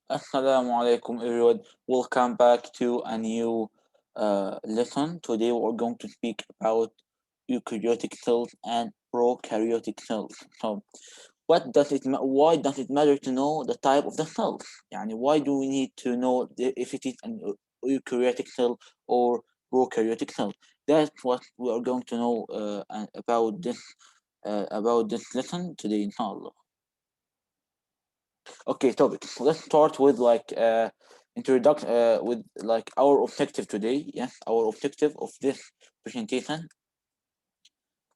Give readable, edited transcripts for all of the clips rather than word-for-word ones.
Assalamu alaikum everyone. Welcome back to a new lesson. Today we're going to speak about eukaryotic cells and prokaryotic cells. So, why does it matter to know the type of the cells? Yani, why do we need to know if it is an eukaryotic cell or prokaryotic cell? That's what we are going to know about this lesson today, inshallah. Okay, topic. Let's start with introduction with like our objective today. Yes, our objective of this presentation.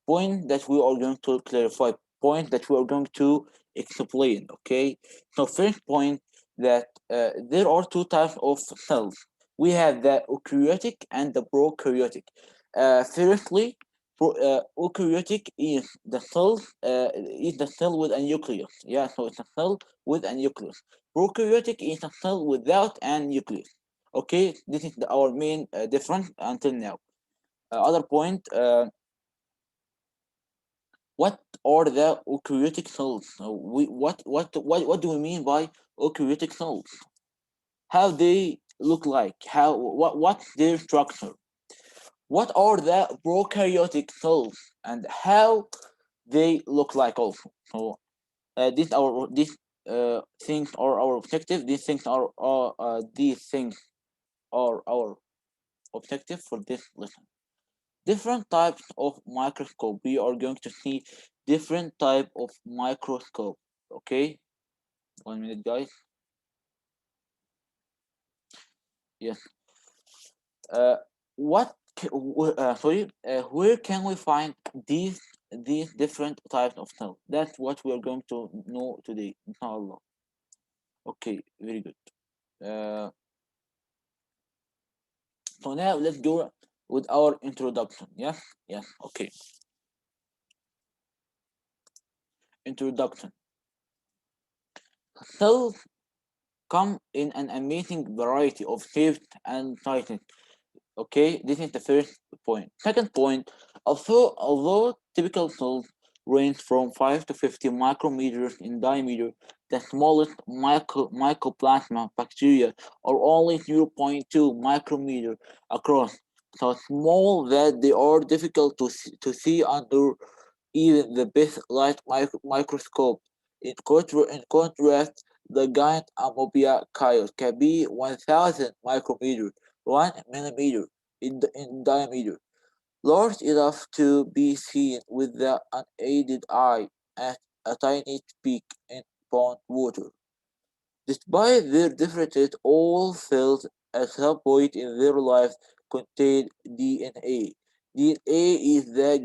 Point that we are going to clarify. Point that we are going to explain. Okay. So first point that there are two types of cells. We have the eukaryotic and the prokaryotic. Firstly, eukaryotic is the cell with a nucleus. Yeah, so it's a cell with a nucleus. Prokaryotic is a cell without a nucleus. Okay, this is our main difference until now. Other point. What are the eukaryotic cells? What do we mean by eukaryotic cells? How they look like? What's their structure? What are the prokaryotic cells and how they look like also? So these things are our objective. These things are our objective for this lesson. Different types of microscope. We are going to see different type of microscope. Okay, 1 minute, guys. Yes. Uh, where can we find these different types of cells? That's what we are going to know today, inshallah. Okay, very good. Uh, so now let's go with our introduction. Yes, yes. Okay, introduction. Cells come in an amazing variety of shapes and sizes. Okay, this is the first point. Second point, although typical cells range from 5 to 50 micrometers in diameter, the smallest mycoplasma bacteria are only 0.2 micrometer across, so small that they are difficult to see under even the best light microscope. In contrast, the giant amphibia coyote can be 1,000 micrometers, 1 millimeter in diameter, large enough to be seen with the unaided eye at a tiny peak in pond water. Despite their differences, all cells at some point in their lives contain DNA. DNA is the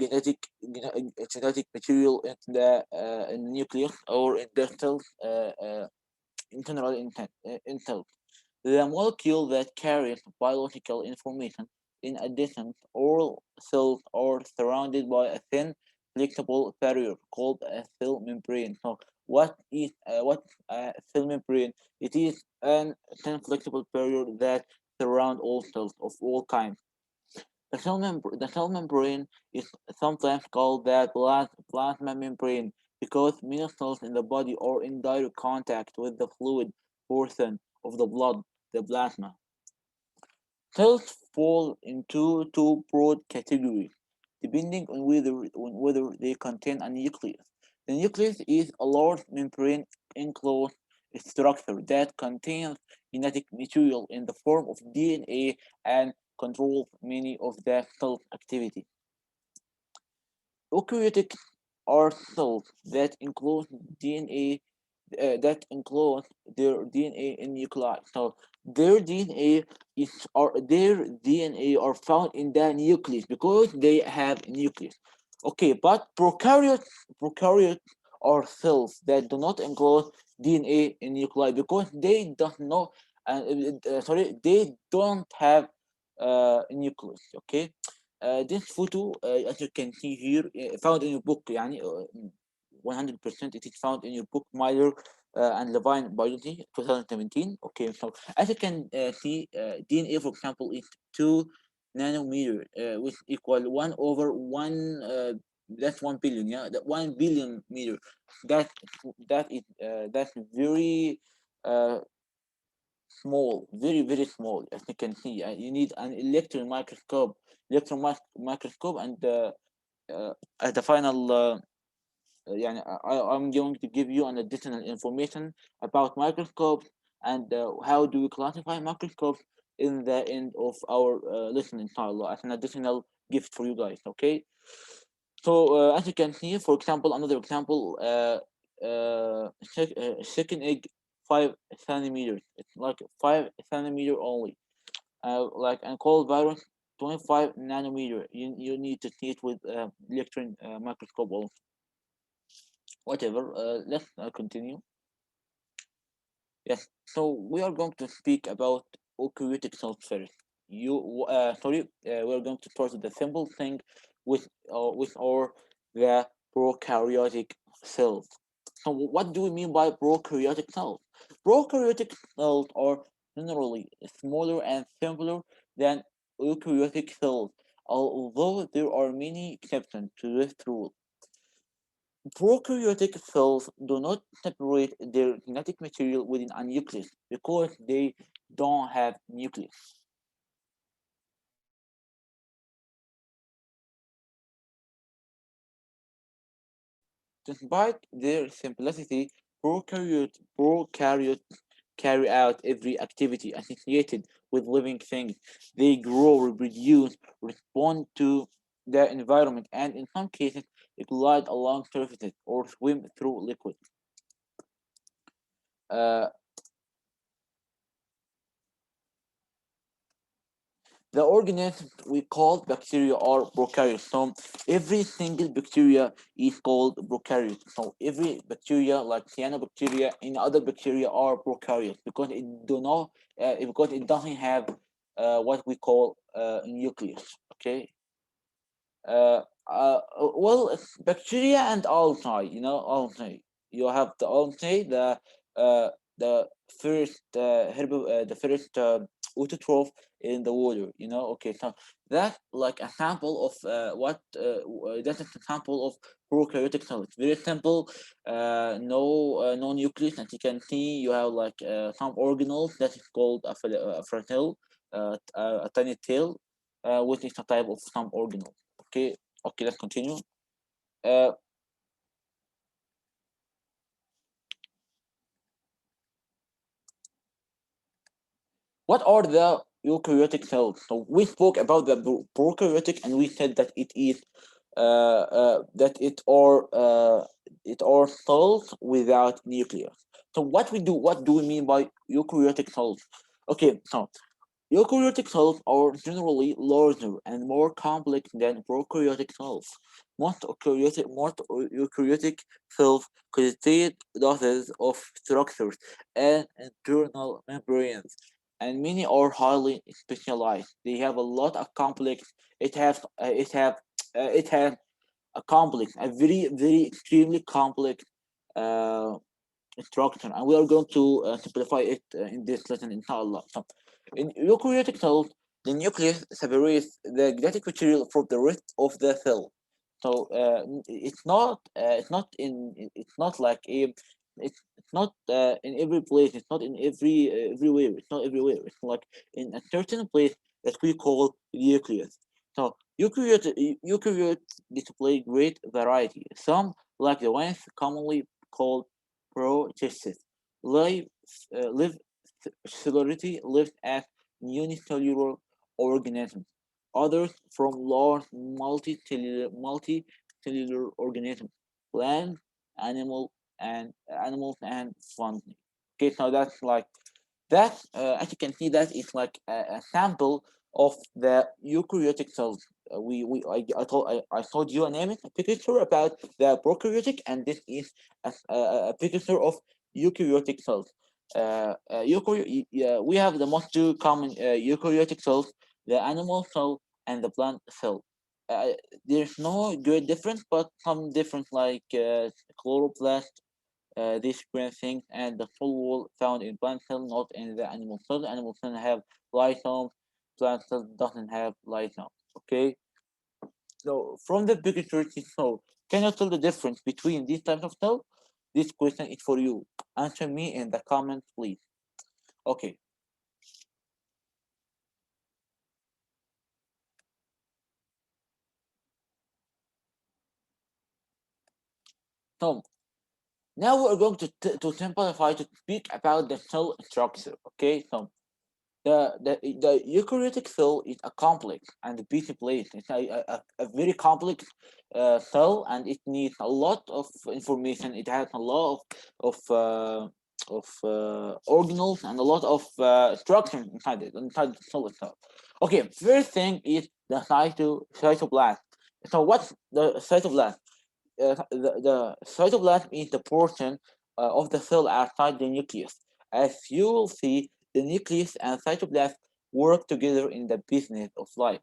genetic material in the nucleus or in the cells in general in cells. The molecule that carries biological information. In addition, all cells are surrounded by a thin, flexible barrier called a cell membrane. So, what cell membrane? It is an thin, flexible barrier that surround all cells of all kinds. The cell membrane is sometimes called the plasma membrane because many cells in the body are in direct contact with the fluid portion of the blood, the plasma. Cells fall into two broad categories, depending on whether they contain a nucleus. The nucleus is a large membrane enclosed structure that contains genetic material in the form of DNA and controls many of the cell's activity. Eukaryotic are cells that include DNA that enclose their DNA in nuclei. So their DNA are found in the nucleus because they have nucleus. Okay, but prokaryotes are cells that do not enclose DNA in nuclei because they don't know. They don't have nucleus. Okay, this photo, as you can see here, found in your book. يعني 100% it is found in your book Myler and Levine Biology 2017. Okay, so as you can see, DNA, for example, is 2 nanometer, which equal 1 over 1. That's 1 billion. Yeah, that 1 billion meter. That that's very uh, small, very very small, as you can see. You need an electron microscope, and at the final يعني I'm going to give you an additional information about microscopes, and how do we classify microscopes in the end of our lesson, inshallah, as an additional gift for you guys. Okay, so as you can see, for example, another example, chicken egg, 5 centimeters. It's like 5 centimeter only. Like, and cold virus, 25 nanometer. You need to see it with electron microscope also. Whatever. Let's continue. Yes. So we are going to speak about eukaryotic cells first. We are going to start with the simple thing, with our the prokaryotic cells. So what do we mean by prokaryotic cells? Prokaryotic cells are generally smaller and simpler than eukaryotic cells, although there are many exceptions to this rule. Prokaryotic cells do not separate their genetic material within a nucleus because they don't have nucleus. Despite their simplicity, prokaryotes carry out every activity associated with living things. They grow, reproduce, respond to their environment, and in some cases, glide along surfaces or swim through liquids. Uh, the organisms we call bacteria are prokaryotes. So every single bacteria is called prokaryote. So every bacteria, like cyanobacteria and other bacteria, are prokaryotes because it doesn't have what we call nucleus. Okay, well, it's bacteria and algae. Algae. You have the algae, uh, the the first autotroph in the water. Okay, so that's like a sample of that's a sample of prokaryotic cells. It's very simple. No nucleus, as you can see. You have like some organelles that is called a fratelle, a tiny tail, which is a type of some organelle. Okay, okay, let's continue. Uh, what are the eukaryotic cells? So we spoke about the prokaryotic, and we said that it are cells without nucleus. So what do we mean by eukaryotic cells? Okay, so eukaryotic cells are generally larger and more complex than prokaryotic cells. Most eukaryotic cells contain dozens of structures and internal membranes, and many are highly specialized. They have a lot of complex. It has a complex, a very very extremely complex uh, structure, and we are going to simplify it in this lesson, inshallah. So, in eukaryotic cells, the nucleus separates the genetic material from the rest of the cell. So it's not like it's not in every place. It's not in everywhere. It's not everywhere. It's like in a certain place that we call nucleus. So eukaryotes display great variety. Some, like the ones commonly called protists, live live cellularity lives as unicellular organisms. Others from large multicellular organisms, plants, animals and fungi. Okay, so that's like that. As you can see, that is like a sample of the eukaryotic cells. I told you a picture about the prokaryotic, and this is a picture of eukaryotic cells. We have the most two common eukaryotic cells: the animal cell and the plant cell. Uh, there's no great difference, but some difference, like chloroplast, these green things, and the full wall found in plant cell, not in the animal cell. The animal cell have lysomes, plant cell doesn't have lysomes. Okay, so from the picture, so can you tell the difference between these types of cells? This question is for you. Answer me in the comments, please. Okay. So now we're going to simplify to speak about the cell structure. Okay, so the eukaryotic cell is a complex and busy place. It's a very complex cell, and it needs a lot of information. It has a lot of organelles and a lot of structure inside the cell itself. Okay, first thing is the cytoplasm. So what's the cytoplasm? The cytoplasm is the portion of the cell outside the nucleus. As you will see, the nucleus and cytoplasm work together in the business of life.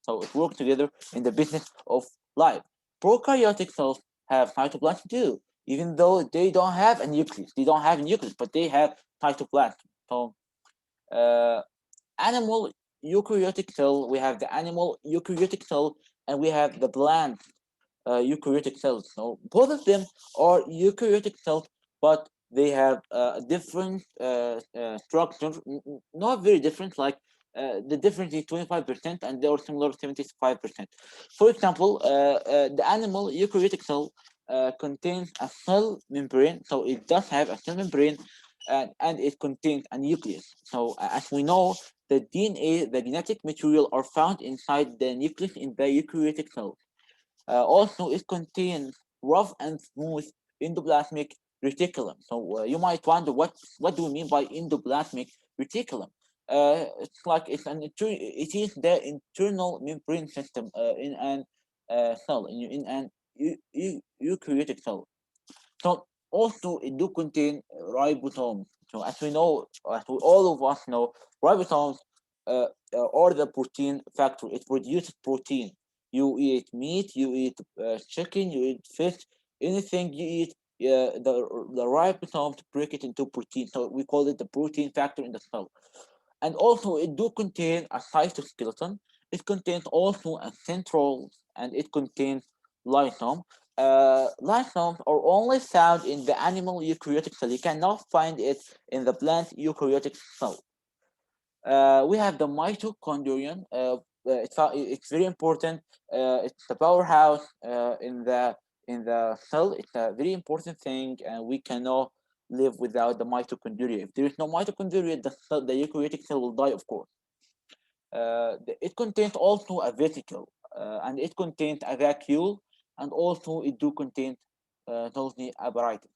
So it works together in the business of life. Prokaryotic cells have cytoplasm too, even though they don't have a nucleus. They don't have a nucleus, but they have cytoplasm. So uh, animal eukaryotic cell, we have the animal eukaryotic cell, and we have the plant eukaryotic cells. So both of them are eukaryotic cells, but they have different structure, not very different. Like the difference is 25%, and they are similar 75%. For example, the animal eukaryotic cell contains a cell membrane, so it does have a cell membrane, and it contains a nucleus. So as we know, the DNA, the genetic material, are found inside the nucleus in the eukaryotic cell. Also, it contains rough and smooth endoplasmic reticulum. So you might wonder what do we mean by endoplasmic reticulum? It's like it is the internal membrane system in an cell in an eukaryotic cell. So also it do contain ribosomes. So as we know, as we all of us know, ribosomes are the protein factor. It produces protein. You eat meat, you eat chicken, you eat fish, anything you eat. The ribosomes break it into protein. So we call it the protein factor in the cell. And also it do contain a cytoskeleton. It contains also a central, and it contains lysosome. Lysosomes are only found in the animal eukaryotic cell. You cannot find it in the plant eukaryotic cell. We have the mitochondrion. It's very important. It's the powerhouse in the cell. It's a very important thing, and we cannot live without the mitochondria. If there is no mitochondria, the eukaryotic cell will die, of course. It contains also a vesicle, and it contains a vacuole, and also it do contain Golgi apparatus.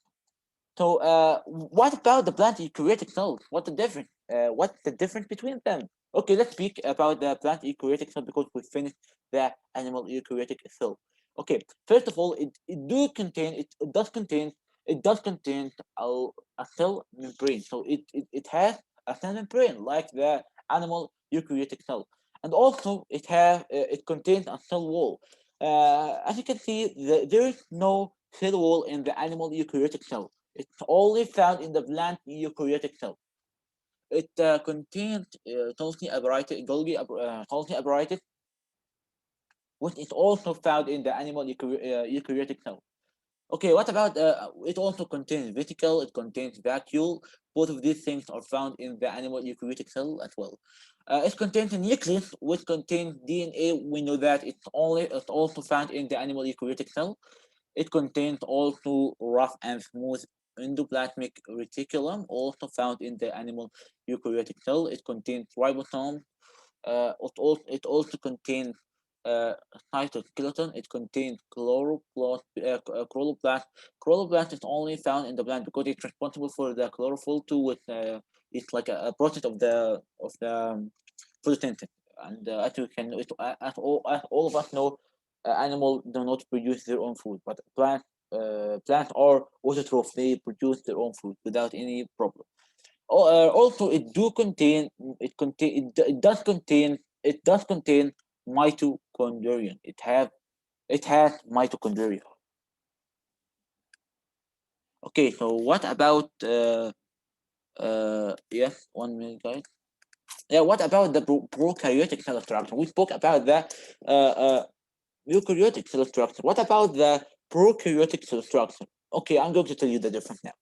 So, what about the plant eukaryotic cells? What's the difference between them? Okay, let's speak about the plant eukaryotic cell because we finished the animal eukaryotic cell. Okay, first of all, it does contain a cell membrane. So it has a cell membrane like the animal eukaryotic cell, and also it contains a cell wall. As you can see, there is no cell wall in the animal eukaryotic cell. It's only found in the plant eukaryotic cell. It contains Golgi apparatus, which is also found in the animal eukaryotic cell. Okay, what about it also contains vesicle, it contains vacuole. Both of these things are found in the animal eukaryotic cell as well. It contains a nucleus, which contains DNA. We know that it's also found in the animal eukaryotic cell. It contains also rough and smooth endoplasmic reticulum, also found in the animal eukaryotic cell. It contains ribosomes. It also contains uh, cytoskeleton. It contains chloroplast. Chloroplast. Chloroplast is only found in the plant because it's responsible for the chlorophyll too. It's like a process of the photosynthesis. And as you can, as all of us know, animals do not produce their own food, but plants are autotroph. They produce their own food without any problem. Also, it does contain mitochondrion. It has mitochondria. Okay, so what about yes, 1 minute, guys. Yeah, what about the prokaryotic cell structure? We spoke about the eukaryotic cell structure. What about the prokaryotic cell structure? Okay, I'm going to tell you the difference now.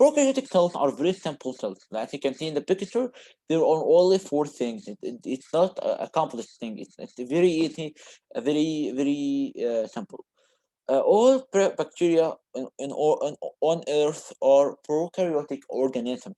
Prokaryotic cells are very simple cells. As you can see in the picture, there are only four things. It's not a complex thing. It's very easy, very simple. All bacteria on Earth are prokaryotic organisms.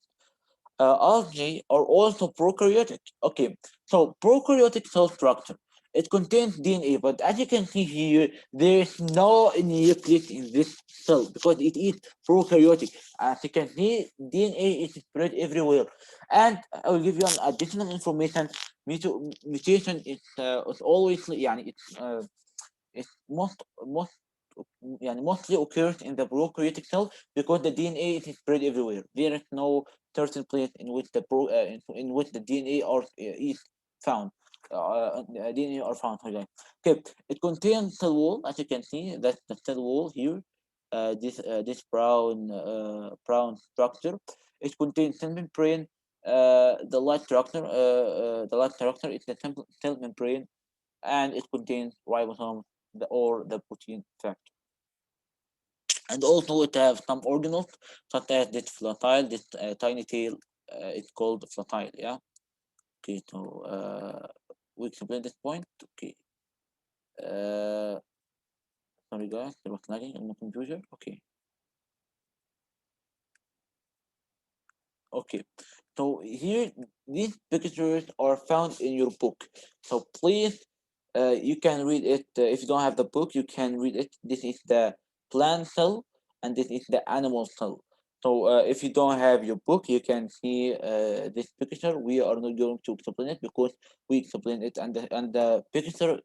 Algae are also prokaryotic. Okay, so prokaryotic cell structure. It contains DNA, but as you can see here, there is no nucleus in this cell because it is prokaryotic. As you can see, DNA is spread everywhere. And I will give you an additional information. Mutation is always, يعني it's mostly occurs in the prokaryotic cell because the DNA is spread everywhere. There is no certain place in which in which the DNA is found. DNA are found. Okay, it contains cell wall, as you can see. That's the cell wall here. This brown structure. It contains cell membrane. The light structure is the cell membrane, and it contains ribosomes or the protein factor. And also it have some organelles such as this flatile, this tiny tail. It's called flatile. Yeah. Okay. So we explain this point. Okay. Uh, Sorry guys, there was lagging on my computer. Okay. Okay. So here these pictures are found in your book. So please, you can read it. If you don't have the book, you can read it. This is the plant cell, and this is the animal cell. So if you don't have your book, you can see this picture. We are not going to explain it because we explain it, and the picture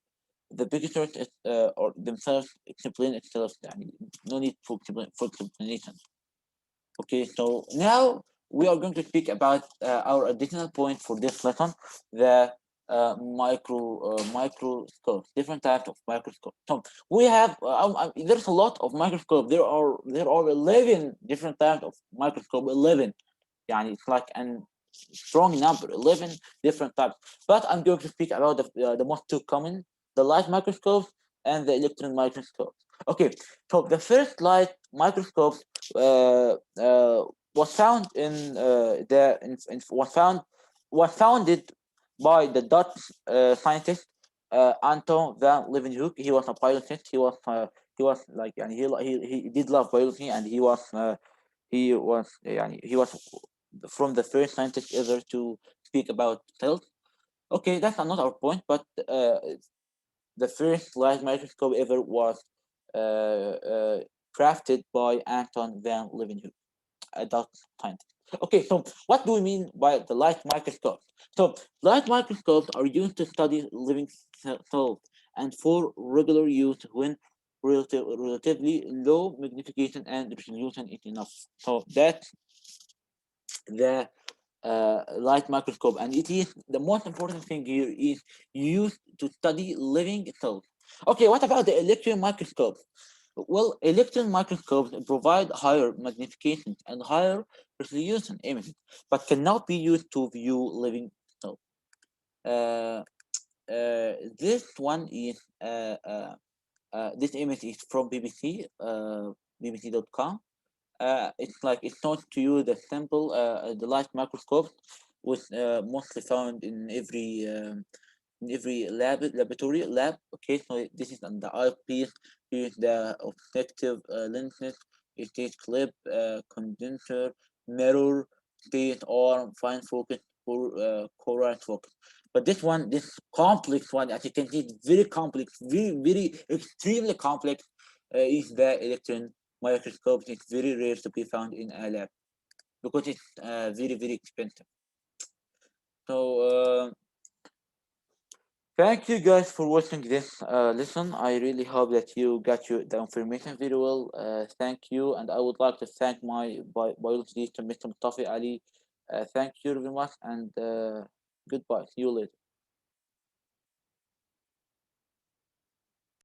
is, or themselves explain itself. يعني no need for explanation. Okay, so now we are going to speak about our additional point for this lesson, the microscope, different types of microscope. So we have there's a lot of microscope. There are 11 different types of microscope. 11, يعني it's like an strong number, 11 different types. But I'm going to speak about the most two common, the light microscopes and the electron microscopes. Okay, so the first light microscope uh, uh, was found was founded by the Dutch scientist Anton van Leeuwenhoek. He was a biologist. He was like, and he did love biology, and he was from the first scientist ever to speak about cells. Okay, that's another point, but the first light microscope ever was uh, uh, crafted by Anton van Leeuwenhoek, a Dutch scientist. Okay, so what do we mean by the light microscope? So light microscopes are used to study living cells and for regular use when relatively low magnification and resolution is enough. So that's the light microscope, and it is the most important thing here is used to study living cells. Okay, what about the electron microscope? Well, electron microscopes provide higher magnification and higher resolution images, but cannot be used to view living cells. Uh, this one is this image is from BBC, BBC.com. It's not to you the simple the light microscope was mostly found in every laboratory lab. Okay, so this is on the eyepiece. Here is the objective lenses. It is clip, condenser, mirror, state, arm, fine focus, coherent focus. But this complex one, as you can see, it's very complex, very extremely complex. Is the electron microscope. It's very rare to be found in a lab because it's very expensive. So thank you guys for watching this lesson. I really hope that you got the information very well. Thank you, and I would like to thank my biology teacher, Mr. Mustafa Ali. Thank you very much, and goodbye. See you later.